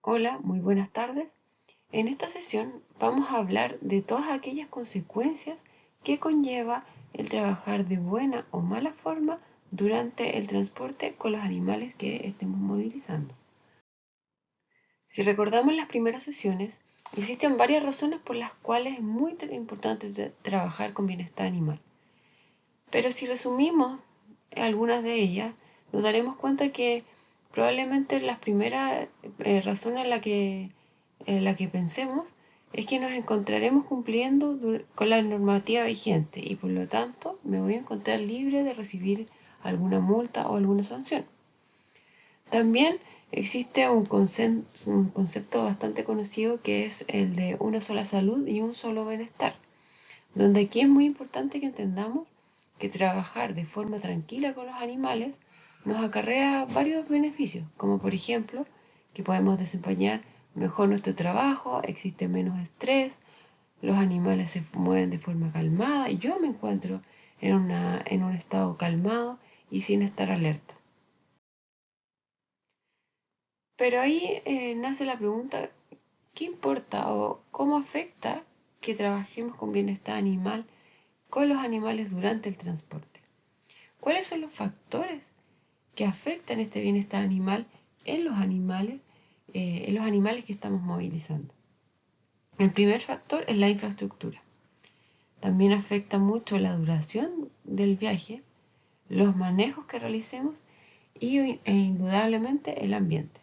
Hola, muy buenas tardes. En esta sesión vamos a hablar de todas aquellas consecuencias que conlleva el trabajar de buena o mala forma durante el transporte con los animales que estemos movilizando. Si recordamos las primeras sesiones, existen varias razones por las cuales es muy importante trabajar con bienestar animal. Pero si resumimos algunas de ellas, nos daremos cuenta que probablemente la primera razón en la que pensemos es que nos encontraremos cumpliendo con la normativa vigente y por lo tanto me voy a encontrar libre de recibir alguna multa o alguna sanción. También existe un concepto bastante conocido que es el de una sola salud y un solo bienestar, donde aquí es muy importante que entendamos que trabajar de forma tranquila con los animales nos acarrea varios beneficios, como por ejemplo que podemos desempeñar mejor nuestro trabajo, existe menos estrés, los animales se mueven de forma calmada y yo me encuentro en un estado calmado y sin estar alerta. Pero ahí nace la pregunta, ¿qué importa o cómo afecta que trabajemos con bienestar animal con los animales durante el transporte? ¿Cuáles son los factores que afectan este bienestar animal en en los animales que estamos movilizando? El primer factor es la infraestructura. También afecta mucho la duración del viaje, los manejos que realicemos e indudablemente el ambiente.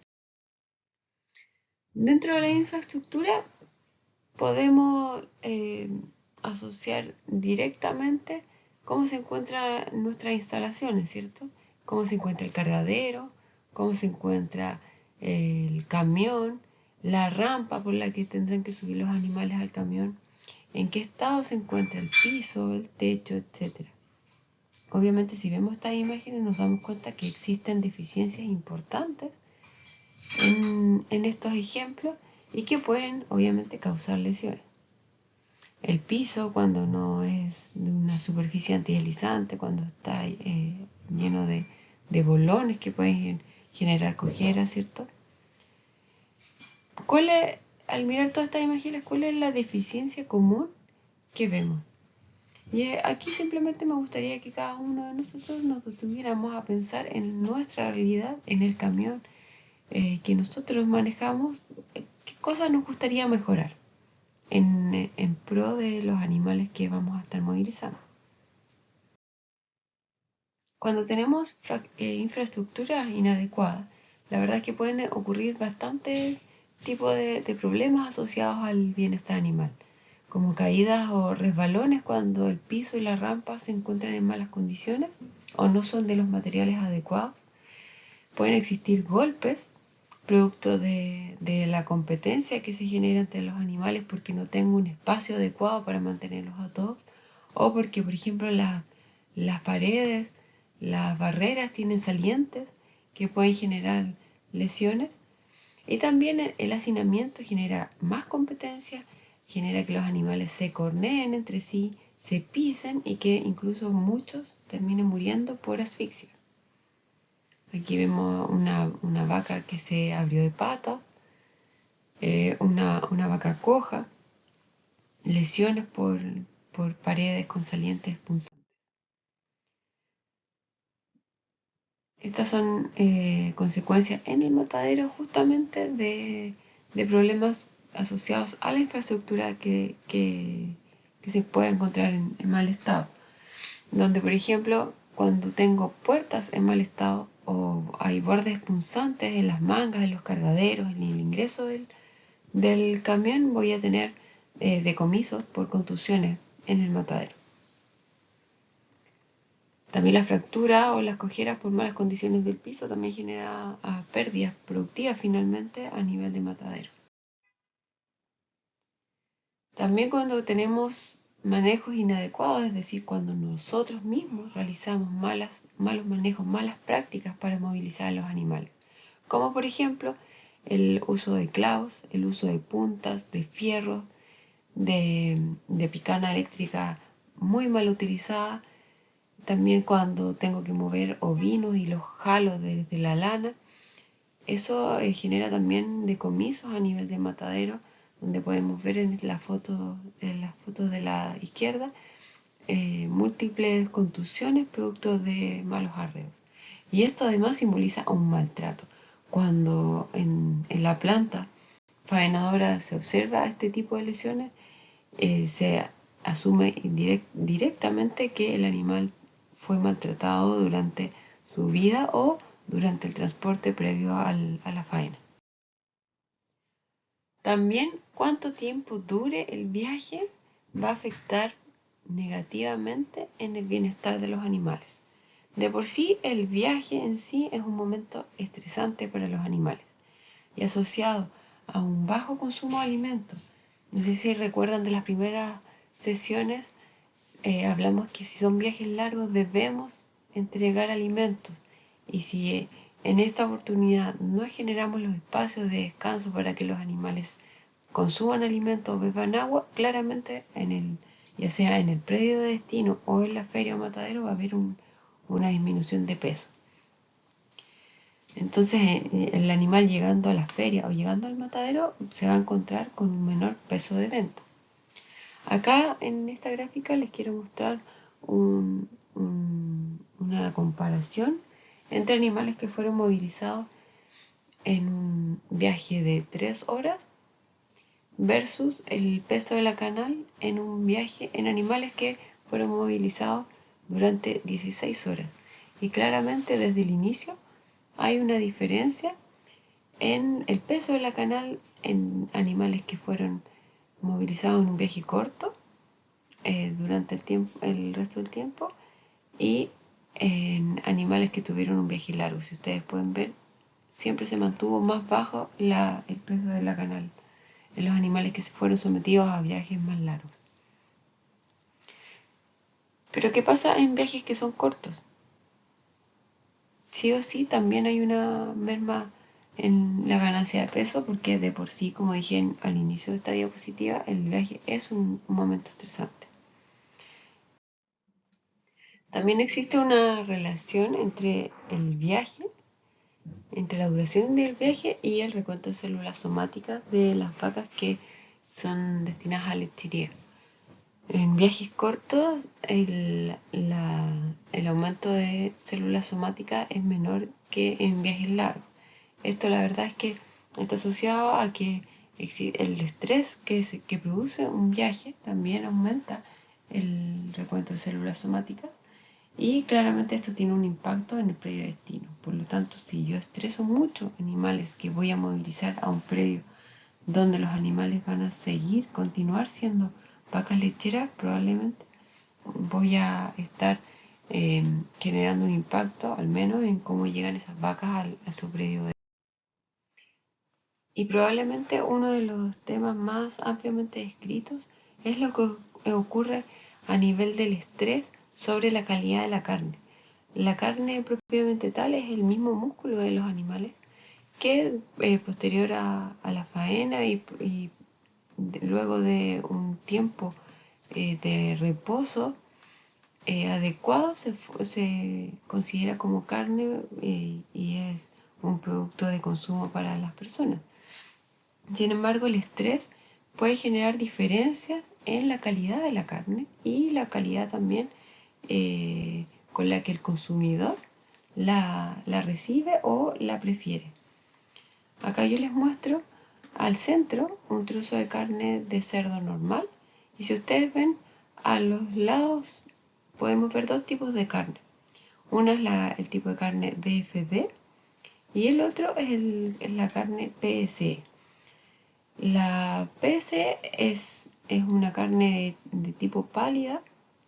Dentro de la infraestructura podemos asociar directamente cómo se encuentran nuestras instalaciones, ¿cierto? Cómo se encuentra el cargadero, cómo se encuentra el camión, la rampa por la que tendrán que subir los animales al camión, en qué estado se encuentra el piso, el techo, etcétera. Obviamente, si vemos estas imágenes nos damos cuenta que existen deficiencias importantes en estos ejemplos y que pueden obviamente causar lesiones. El piso, cuando no es de una superficie antideslizante, cuando está lleno de bolones que pueden generar cojeras, ¿cierto? ¿Cuál es, al mirar todas estas imágenes, cuál es la deficiencia común que vemos? Y aquí simplemente me gustaría que cada uno de nosotros nos detuviéramos a pensar en nuestra realidad, en el camión que nosotros manejamos, qué cosas nos gustaría mejorar en pro de los animales que vamos a estar movilizando. Cuando tenemos infraestructuras inadecuadas, la verdad es que pueden ocurrir bastantes tipos de problemas asociados al bienestar animal, como caídas o resbalones cuando el piso y la rampa se encuentran en malas condiciones o no son de los materiales adecuados. Pueden existir golpes producto de la competencia que se genera entre los animales porque no tengo un espacio adecuado para mantenerlos a todos, o porque, por ejemplo, las paredes, las barreras tienen salientes que pueden generar lesiones. Y también el hacinamiento genera más competencia, genera que los animales se corneen entre sí, se pisen y que incluso muchos terminen muriendo por asfixia. Aquí vemos una vaca que se abrió de pata, una vaca coja, lesiones por paredes con salientes punzantes. Estas son consecuencias en el matadero justamente de problemas asociados a la infraestructura que se puede encontrar en mal estado. Donde, por ejemplo, cuando tengo puertas en mal estado o hay bordes punzantes en las mangas, en los cargaderos, en el ingreso del camión, voy a tener decomisos por contusiones en el matadero. También la fractura o las cojeras por malas condiciones del piso también genera pérdidas productivas finalmente a nivel de matadero. También cuando tenemos manejos inadecuados, es decir, cuando nosotros mismos realizamos malos manejos, malas prácticas para movilizar a los animales, como por ejemplo el uso de clavos, el uso de puntas, de fierros, de picana eléctrica muy mal utilizada, también cuando tengo que mover ovinos y los jalo desde la lana, Eso genera también decomisos a nivel de matadero, donde podemos ver en la foto de la izquierda múltiples contusiones producto de malos arreos. Y esto además simboliza un maltrato. Cuando en la planta faenadora se observa este tipo de lesiones, se asume directamente que el animal fue maltratado durante su vida o durante el transporte previo a la faena. También cuánto tiempo dure el viaje va a afectar negativamente en el bienestar de los animales. De por sí, el viaje en sí es un momento estresante para los animales y asociado a un bajo consumo de alimentos. No sé si recuerdan de las primeras sesiones, hablamos que si son viajes largos debemos entregar alimentos y si en esta oportunidad no generamos los espacios de descanso para que los animales consuman alimentos o beban agua, claramente ya sea en el predio de destino o en la feria o matadero va a haber una disminución de peso. Entonces el animal llegando a la feria o llegando al matadero se va a encontrar con un menor peso de venta. Acá en esta gráfica les quiero mostrar una comparación entre animales que fueron movilizados en un viaje de 3 horas versus el peso de la canal en un viaje en animales que fueron movilizados durante 16 horas. Y claramente desde el inicio hay una diferencia en el peso de la canal en animales que fueron movilizados en un viaje corto durante el resto del tiempo y en animales que tuvieron un viaje largo. Si ustedes pueden ver, siempre se mantuvo más bajo el peso de la canal en los animales que se fueron sometidos a viajes más largos. Pero ¿qué pasa en viajes que son cortos? Sí o sí también hay una merma en la ganancia de peso porque de por sí, como dije al inicio de esta diapositiva, el viaje es un momento estresante. También existe una relación entre el viaje, entre la duración del viaje y el recuento de células somáticas de las vacas que son destinadas a lechería. En viajes cortos el aumento de células somáticas es menor que en viajes largos. Esto la verdad es que está asociado a que el estrés que produce un viaje también aumenta el recuento de células somáticas y claramente esto tiene un impacto en el predio de destino. Por lo tanto, si yo estreso mucho animales que voy a movilizar a un predio donde los animales van a continuar siendo vacas lecheras, probablemente voy a estar generando un impacto, al menos en cómo llegan esas vacas a su predio. Y probablemente uno de los temas más ampliamente descritos es lo que ocurre a nivel del estrés sobre la calidad de la carne. La carne propiamente tal es el mismo músculo de los animales que posterior a la faena y luego de un tiempo de reposo adecuado se considera como carne y es un producto de consumo para las personas. Sin embargo, el estrés puede generar diferencias en la calidad de la carne y la calidad también con la que el consumidor la recibe o la prefiere. Acá yo les muestro al centro un trozo de carne de cerdo normal y si ustedes ven a los lados podemos ver dos tipos de carne. Una es el tipo de carne DFD y el otro es la carne PSE. La PSE es una carne de tipo pálida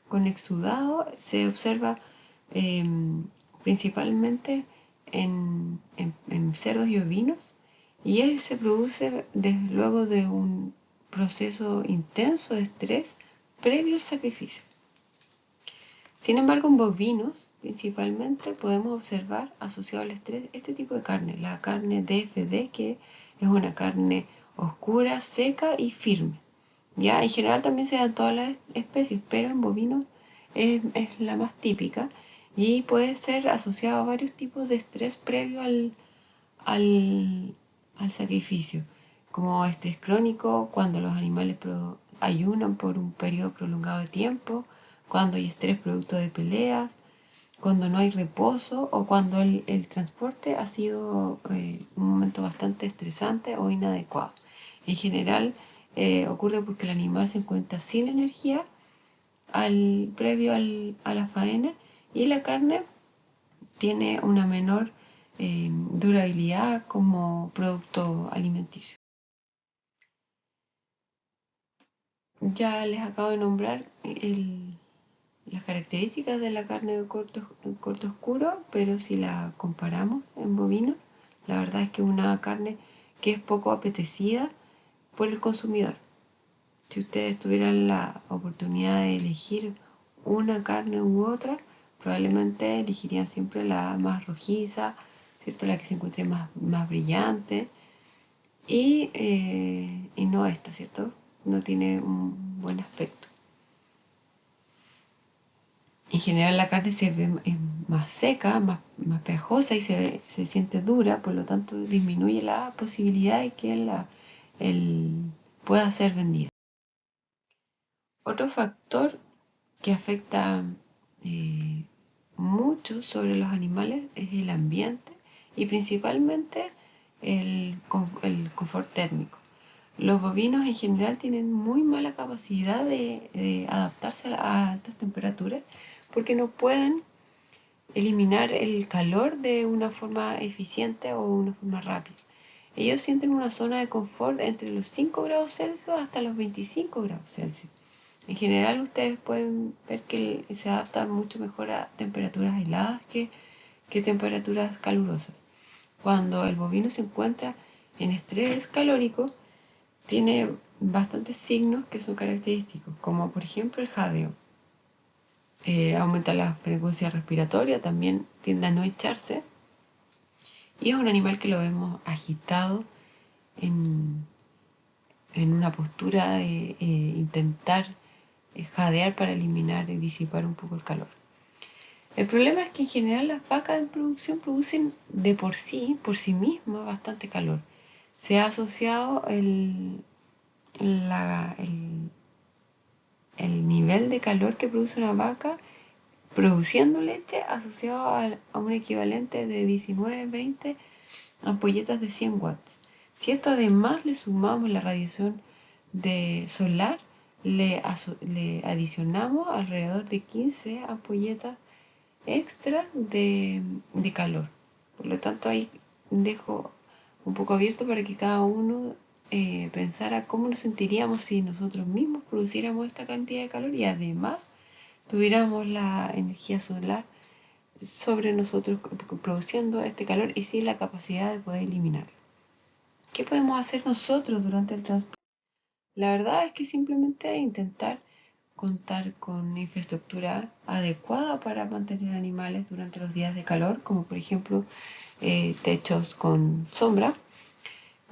con exudado. Se observa principalmente en cerdos y ovinos y se produce luego de un proceso intenso de estrés previo al sacrificio. Sin embargo, en bovinos principalmente podemos observar asociado al estrés este tipo de carne, la carne DFD, que es una carne oscura, seca y firme. Ya en general también se dan todas las especies, pero en bovinos es la más típica y puede ser asociado a varios tipos de estrés previo al, al sacrificio, como estrés crónico, cuando los animales ayunan por un periodo prolongado de tiempo, cuando hay estrés producto de peleas, cuando no hay reposo o cuando el transporte ha sido un momento bastante estresante o inadecuado. En general ocurre porque el animal se encuentra sin energía previo a la faena y la carne tiene una menor durabilidad como producto alimenticio. Ya les acabo de nombrar las características de la carne de corto oscuro, pero si la comparamos en bovinos, la verdad es que es una carne que es poco apetecida por el consumidor. Si ustedes tuvieran la oportunidad de elegir una carne u otra, probablemente elegirían siempre la más rojiza, ¿cierto? La que se encuentre más brillante y no esta, ¿cierto? No tiene un buen aspecto. En general la carne se ve más seca, más pegajosa y se siente dura, por lo tanto disminuye la posibilidad de que pueda ser vendida. Otro factor que afecta eh, mucho sobre los animales es el ambiente y principalmente el confort térmico. Los bovinos en general tienen muy mala capacidad de adaptarse a altas temperaturas porque no pueden eliminar el calor de una forma eficiente o una forma rápida. Ellos sienten una zona de confort entre los 5 grados Celsius hasta los 25 grados Celsius. En general ustedes pueden ver que se adaptan mucho mejor a temperaturas heladas que temperaturas calurosas. Cuando el bovino se encuentra en estrés calórico, tiene bastantes signos que son característicos, como por ejemplo el jadeo. Aumenta la frecuencia respiratoria, también tiende a no echarse. Y es un animal que lo vemos agitado en, en una postura de intentar jadear para eliminar y disipar un poco el calor. El problema es que en general las vacas en producción producen de por sí mismas, bastante calor. Se ha asociado el nivel de calor que produce una vaca produciendo leche asociado a un equivalente de 19-20 ampolletas de 100 watts. Si esto además le sumamos la radiación solar, le adicionamos alrededor de 15 ampolletas extra de calor. Por lo tanto, ahí dejo un poco abierto para que cada uno pensara cómo nos sentiríamos si nosotros mismos produciéramos esta cantidad de calor y además tuviéramos la energía solar sobre nosotros produciendo este calor y sin la capacidad de poder eliminarlo. ¿Qué podemos hacer nosotros durante el transporte? La verdad es que simplemente intentar contar con infraestructura adecuada para mantener animales durante los días de calor, como por ejemplo techos con sombra.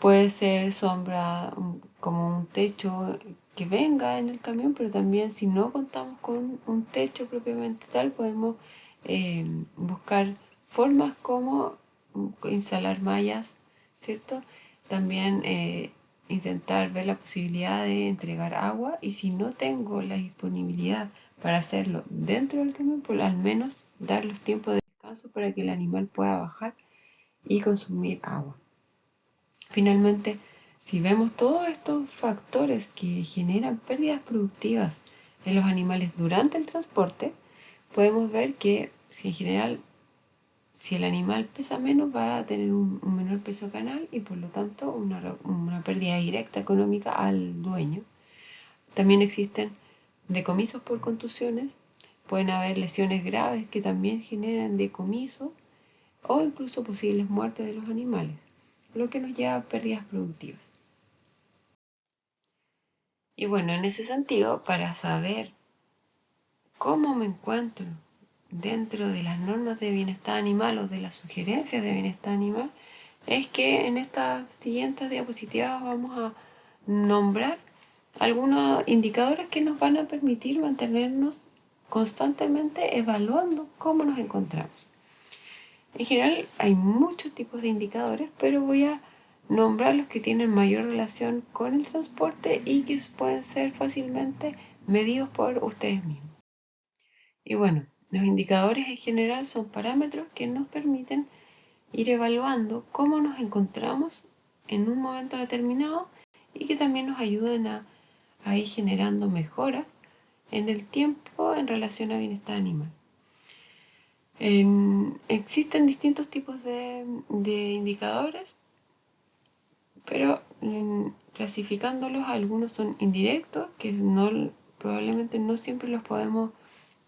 Puede ser sombra como un techo que venga en el camión, pero también si no contamos con un techo propiamente tal, podemos buscar formas como instalar mallas, ¿cierto? También intentar ver la posibilidad de entregar agua y si no tengo la disponibilidad para hacerlo dentro del camión, pues al menos dar los tiempos de descanso para que el animal pueda bajar y consumir agua. Finalmente, si vemos todos estos factores que generan pérdidas productivas en los animales durante el transporte, podemos ver que si en general si el animal pesa menos va a tener un menor peso canal y por lo tanto una pérdida directa económica al dueño. También existen decomisos por contusiones, pueden haber lesiones graves que también generan decomisos o incluso posibles muertes de los animales, lo que nos lleva a pérdidas productivas. Y bueno, en ese sentido, para saber cómo me encuentro dentro de las normas de bienestar animal o de las sugerencias de bienestar animal, es que en estas siguientes diapositivas vamos a nombrar algunos indicadores que nos van a permitir mantenernos constantemente evaluando cómo nos encontramos. En general hay muchos tipos de indicadores, pero voy a nombrar los que tienen mayor relación con el transporte y que pueden ser fácilmente medidos por ustedes mismos. Y bueno, los indicadores en general son parámetros que nos permiten ir evaluando cómo nos encontramos en un momento determinado y que también nos ayudan a ir generando mejoras en el tiempo en relación a bienestar animal. Existen distintos tipos de indicadores, pero clasificándolos, algunos son indirectos, que probablemente no siempre los podemos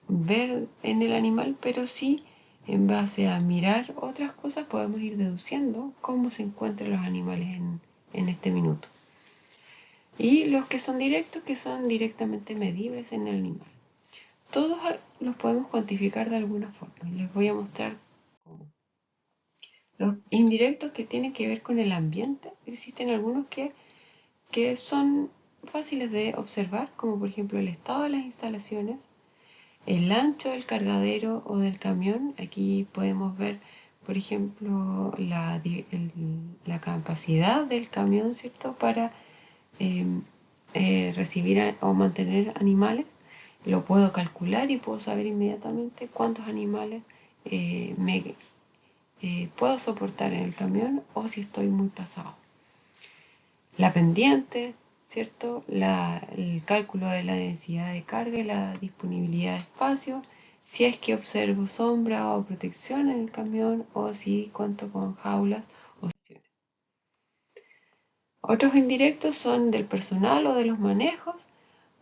ver en el animal, pero sí en base a mirar otras cosas podemos ir deduciendo cómo se encuentran los animales en este minuto. Y los que son directos, que son directamente medibles en el animal. Todos los podemos cuantificar de alguna forma. Les voy a mostrar cómo. Los indirectos que tienen que ver con el ambiente, existen algunos que son fáciles de observar, como por ejemplo el estado de las instalaciones, el ancho del cargadero o del camión. Aquí podemos ver, por ejemplo, la capacidad del camión, ¿cierto?, para recibir o mantener animales. Lo puedo calcular y puedo saber inmediatamente cuántos animales puedo soportar en el camión o si estoy muy pasado. La pendiente, ¿cierto? El cálculo de la densidad de carga y la disponibilidad de espacio, si es que observo sombra o protección en el camión o si cuento con jaulas o secciones. Otros indirectos son del personal o de los manejos.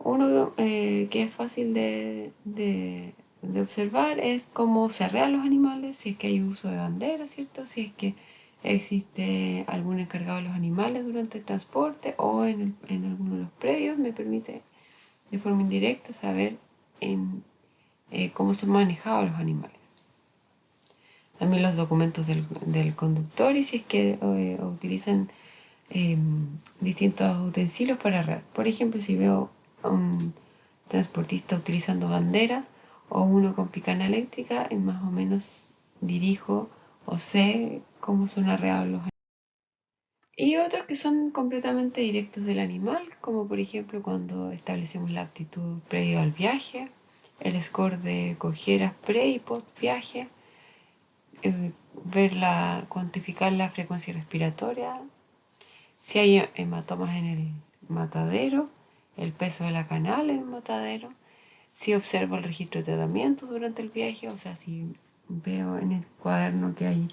Uno que es fácil de observar es cómo se arrean los animales, si es que hay uso de bandera, ¿cierto? Si es que existe algún encargado de los animales durante el transporte o en alguno de los predios, me permite de forma indirecta saber cómo son manejados los animales. También los documentos del conductor y si es que utilizan distintos utensilios para arrear. Por ejemplo, si veo a un transportista utilizando banderas o uno con picana eléctrica, más o menos dirijo o sé cómo son arreados los animales. Y otros que son completamente directos del animal, como por ejemplo cuando establecemos la aptitud previo al viaje, el score de cojeras pre y post viaje, cuantificar la frecuencia respiratoria, si hay hematomas en el matadero, el peso de la canal en el matadero, si observo el registro de tratamiento durante el viaje, o sea, si veo en el cuaderno que hay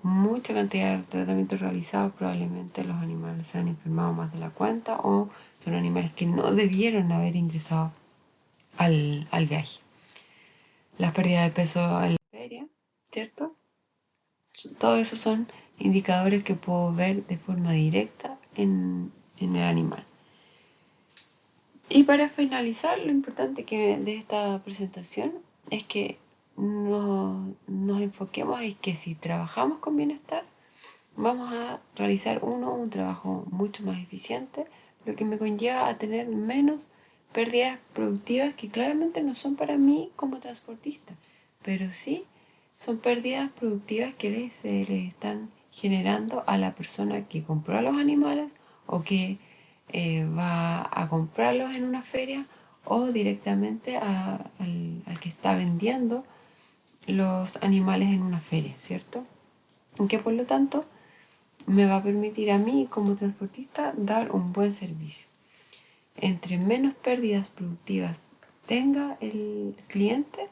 mucha cantidad de tratamientos realizados, probablemente los animales se han enfermado más de la cuenta o son animales que no debieron haber ingresado al viaje. Las pérdidas de peso en la feria, ¿cierto? Todos esos son indicadores que puedo ver de forma directa en el animal. Y para finalizar, lo importante de esta presentación es que nos enfoquemos en que si trabajamos con bienestar, vamos a realizar un trabajo mucho más eficiente, lo que me conlleva a tener menos pérdidas productivas que claramente no son para mí como transportista, pero sí son pérdidas productivas que se le están generando a la persona que compró a los animales o que va a comprarlos en una feria o directamente al que está vendiendo los animales en una feria, ¿cierto? Que por lo tanto me va a permitir a mí como transportista dar un buen servicio. Entre menos pérdidas productivas tenga el cliente,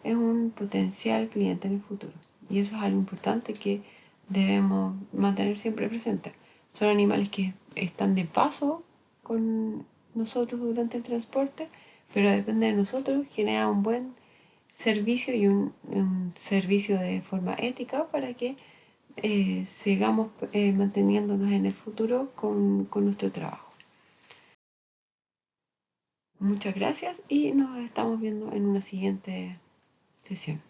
es un potencial cliente en el futuro. Y eso es algo importante que debemos mantener siempre presente. Son animales que están de paso con nosotros durante el transporte, pero depende de nosotros generar un buen servicio y un servicio de forma ética para que sigamos manteniéndonos en el futuro con nuestro trabajo. Muchas gracias y nos estamos viendo en una siguiente sesión.